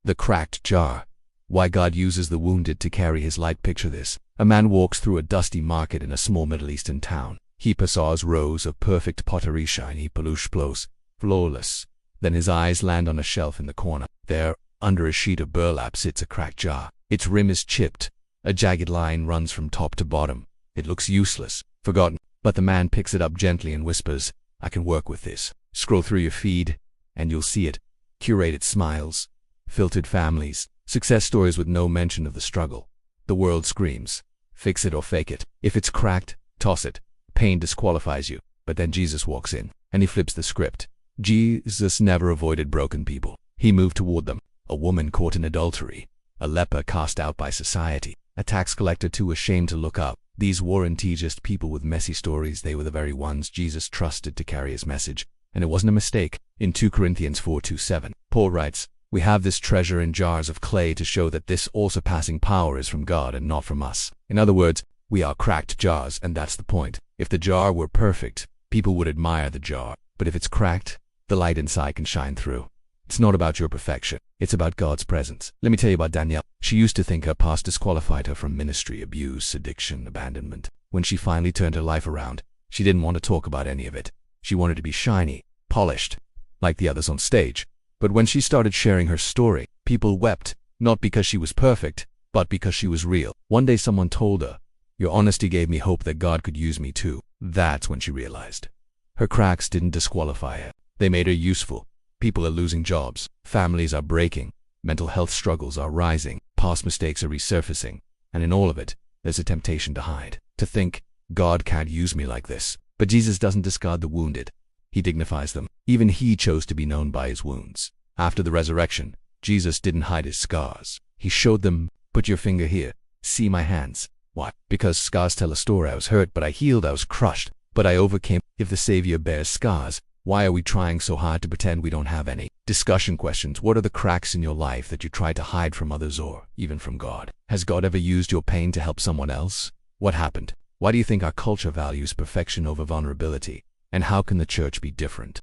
The cracked jar. Why God uses the wounded to carry his light. Picture this. A man walks through a dusty market in a small Middle Eastern town. He passes rows of perfect pottery, shiny, flawless. Then his eyes land on a shelf in the corner. There, under a sheet of burlap, sits a cracked jar. Its rim is chipped. A jagged line runs from top to bottom. It looks useless, forgotten. But the man picks it up gently and whispers, "I can work with this." Scroll through your feed, and you'll see it. Curated smiles, filtered families, success stories with no mention of the struggle. The world screams, fix it or fake it. If it's cracked, toss it. Pain disqualifies you. But then Jesus walks in, and he flips the script. Jesus never avoided broken people. He moved toward them. A woman caught in adultery, a leper cast out by society, a tax collector too ashamed to look up. These weren't just people with messy stories. They were the very ones Jesus trusted to carry his message. And it wasn't a mistake. In 2 Corinthians 4:2-7, Paul writes, "We have this treasure in jars of clay to show that this all-surpassing power is from God and not from us." In other words, we are cracked jars, and that's the point. If the jar were perfect, people would admire the jar. But if it's cracked, the light inside can shine through. It's not about your perfection. It's about God's presence. Let me tell you about Danielle. She used to think her past disqualified her from ministry, abuse, addiction, abandonment. When she finally turned her life around, she didn't want to talk about any of it. She wanted to be shiny, polished, like the others on stage. But when she started sharing her story, people wept, not because she was perfect, but because she was real. One day someone told her, "Your honesty gave me hope that God could use me too." That's when she realized. Her cracks didn't disqualify her. They made her useful. People are losing jobs. Families are breaking. Mental health struggles are rising. Past mistakes are resurfacing. And in all of it, there's a temptation to hide. To think, God can't use me like this. But Jesus doesn't discard the wounded. He dignifies them. Even he chose to be known by his wounds. After the resurrection, Jesus didn't hide his scars. He showed them, "Put your finger here. See my hands." Why? Because scars tell a story. I was hurt, but I healed. I was crushed, but I overcame. If the Savior bears scars, why are we trying so hard to pretend we don't have any? Discussion questions. What are the cracks in your life that you try to hide from others or even from God? Has God ever used your pain to help someone else? What happened? Why do you think our culture values perfection over vulnerability? And how can the church be different?